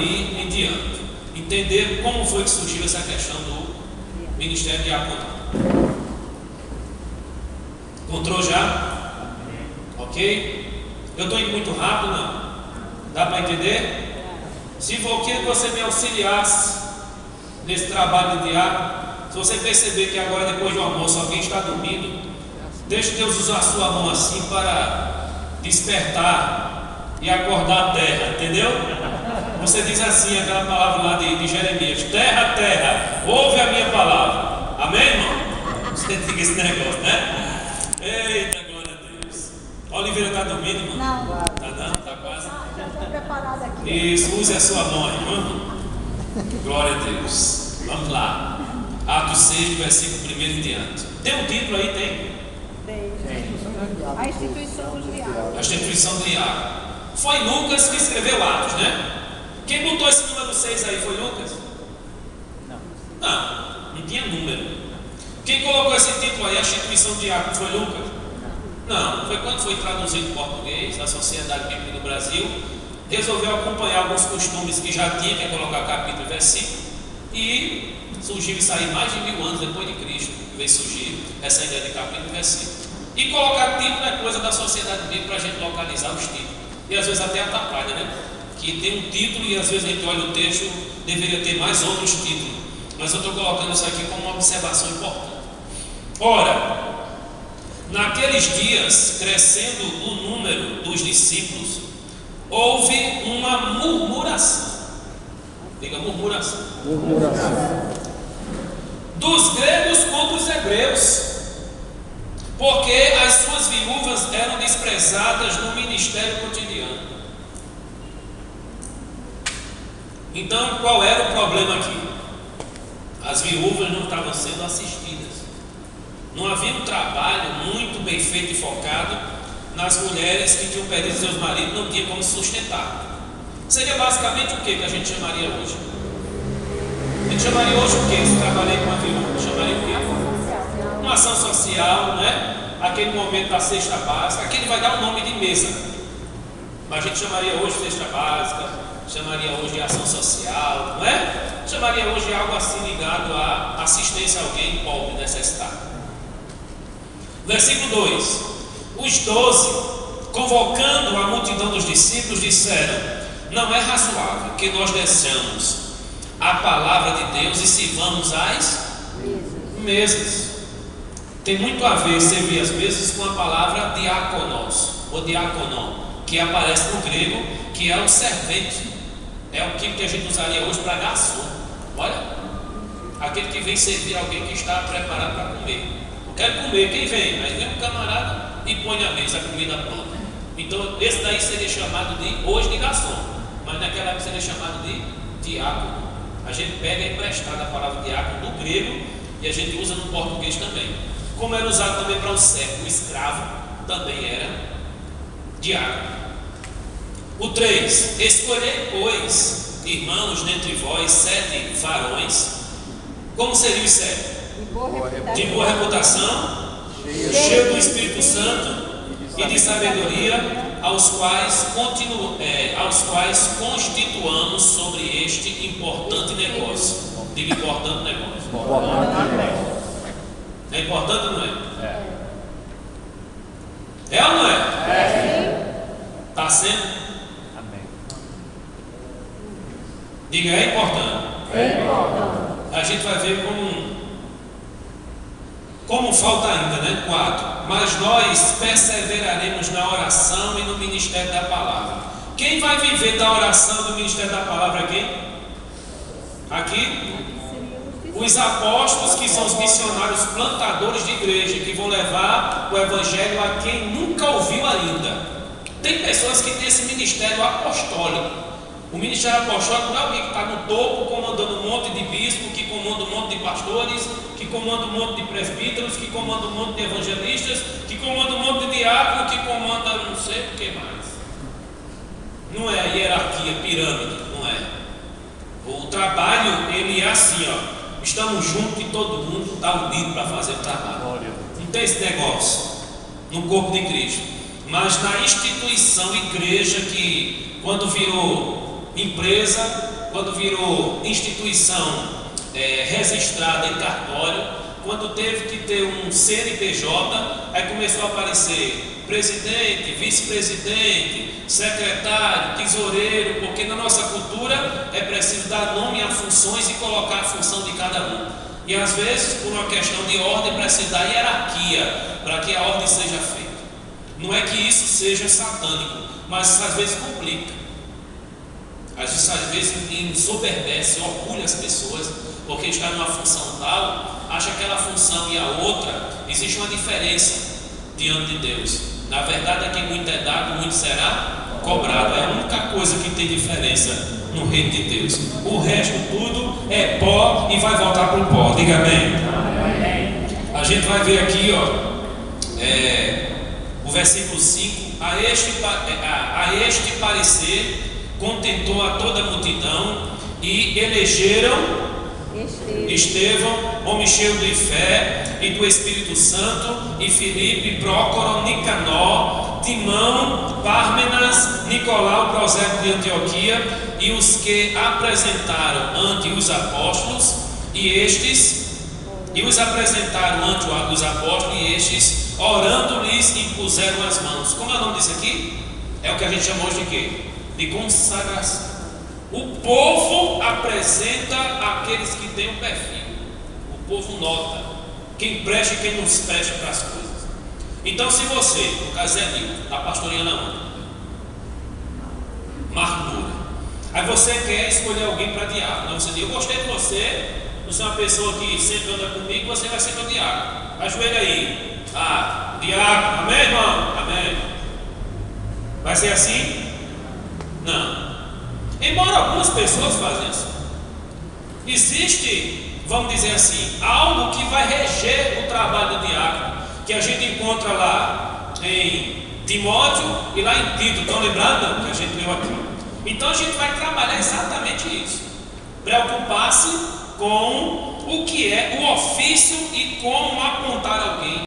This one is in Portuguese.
aí em diante. Entender como foi que surgiu essa questão do ministério diaconal. Encontrou já? Ok? Eu estou indo muito rápido, não? Dá para entender? Se for, queria que você me auxiliasse nesse trabalho de diácono. Se você perceber que agora, depois do almoço, alguém está dormindo, deixe Deus usar a sua mão assim para despertar e acordar a terra, entendeu? Você diz assim, aquela palavra lá de Jeremias: terra, terra, ouve a minha palavra. Amém, irmão? Você diga esse negócio, né? Eita, glória a Deus. A Oliveira está dormindo, irmão? Não. Tá não? Tá quase? Já estou preparada aqui. Isso, use a sua mão, irmão. Glória a Deus. Vamos lá. Atos 6, versículo 1 em diante. Tem um título aí? Tem? A instituição dos diáconos. A instituição do diácono. Foi Lucas que escreveu Atos, né? Quem botou esse número 6 aí foi Lucas? Não tinha número. Quem colocou esse título aí, a instituição do diácono, foi Lucas? Não, foi quando foi traduzido em português, a Sociedade Bíblica do Brasil resolveu acompanhar alguns costumes que já tinha, que é colocar capítulo e versículo, e surgiu isso aí mais de 1000 anos depois de Cristo, que veio surgir essa ideia de capítulo e versículo. E colocar título é coisa da Sociedade Bíblica para a gente localizar os títulos, e às vezes até atrapalha, né? Que tem um título e às vezes a gente olha o texto, deveria ter mais outros títulos, mas eu estou colocando isso aqui como uma observação importante. Ora, naqueles dias, crescendo o número dos discípulos, houve uma murmuração. Diga murmuração. Dos gregos contra os hebreus, porque as suas viúvas eram desprezadas no ministério cotidiano. Então, qual era o problema aqui? As viúvas não estavam sendo assistidas. Não havia um trabalho muito bem feito e focado nas mulheres que tinham perdido seus maridos, não tinham como sustentar. Seria basicamente o que a gente chamaria hoje? A gente chamaria hoje o que? Se trabalhei com uma viúva, chamaria o quê? Uma ação social, né? Aquele momento da cesta básica, aquele vai dar um nome de mesa, mas a gente chamaria hoje cesta básica, chamaria hoje de ação social, não é? Chamaria hoje de algo assim ligado à assistência a alguém pobre, necessitado. Versículo 2: os 12, convocando a multidão dos discípulos, disseram: não é razoável que nós deixemos a palavra de Deus e sirvamos as mesas. Tem muito a ver servir as mesas com a palavra diáconos, ou diaconon, que aparece no grego, que é o servente. É o que a gente usaria hoje para garçom. Olha, aquele que vem servir alguém que está preparado para comer. Eu quero comer, quem vem? Aí vem um camarada e põe a mesa, a comida pronta. Então esse daí seria chamado hoje de garçom, mas naquela época seria chamado de diácono. A gente pega emprestada a palavra diácono do grego e a gente usa no português também. Como era usado também para o servo, o escravo também era diácono. O 3: escolhei, pois, irmãos, dentre vós 7 varões. Como seriam os 7? De boa reputação, cheio do Espírito Santo e de sabedoria, aos quais constituamos sobre este importante negócio. Diga importante negócio. É importante ou não é? É ou não é? Está sendo? Amém. Diga, é importante. É importante. A gente vai ver como falta ainda, né? 4. Mas nós perseveraremos na oração e no ministério da palavra. Quem vai viver da oração e do ministério da palavra é quem? Aqui? Os apóstolos, que são os missionários plantadores de igreja, que vão levar o evangelho a quem nunca ouviu ainda. Tem pessoas que têm esse ministério apostólico. O ministério apostólico não é alguém que está no topo comandando um monte de bispos, que comanda um monte de pastores, que comanda um monte de presbíteros, que comanda um monte de evangelistas, que comanda um monte de diáconos, que comanda não sei o que mais. Não é hierarquia, pirâmide, não é. O trabalho, ele é assim, ó. Estamos juntos e todo mundo está unido para fazer o trabalho. Não tem esse negócio no corpo de Cristo. Mas na instituição igreja, que quando virou empresa, quando virou instituição registrada em cartório, quando teve que ter um CNPJ, aí começou a aparecer presidente, vice-presidente, secretário, tesoureiro, porque na nossa cultura é preciso dar nome a funções e colocar a função de cada um. E às vezes, por uma questão de ordem, precisa dar hierarquia para que a ordem seja feita. Não é que isso seja satânico, mas às vezes complica. Às vezes ensoberbece, orgulha as pessoas, porque está numa função tal, acha aquela função e a outra, existe uma diferença diante de Deus. Na verdade é que muito é dado, muito será cobrado. É a única coisa que tem diferença no reino de Deus. O resto tudo é pó e vai voltar para o pó. Diga amém. A gente vai ver aqui, o versículo 5. A este parecer contentou a toda a multidão e elegeram Estevão, homem cheio de fé e do Espírito Santo, e Filipe, Prócoro, Nicanor, Timão, Pármenas, Nicolau, prosélito de Antioquia, e os que apresentaram ante os apóstolos, e os apresentaram ante os apóstolos, e estes, orando-lhes, impuseram as mãos. Como é o nome disso aqui? É o que a gente chamou de quê? De consagração. O povo apresenta aqueles que têm o perfil. O povo nota quem presta e quem não presta para as coisas. Então, se você, no caso é Nilton, está pastoreando aonde? Marco Moura. Aí você quer escolher alguém para diácono. Você diz: eu gostei de você, você é uma pessoa que sempre anda comigo, você vai ser meu diácono. Ajoelha aí. Diácono. Amém, irmão? Amém. Vai ser assim? Não. Embora algumas pessoas fazem isso, existe, vamos dizer assim, algo que vai reger o trabalho do diácono, que a gente encontra lá em Timóteo e lá em Tito. Estão lembrando que a gente leu aqui? Então a gente vai trabalhar exatamente isso, preocupar-se com o que é o ofício e como apontar alguém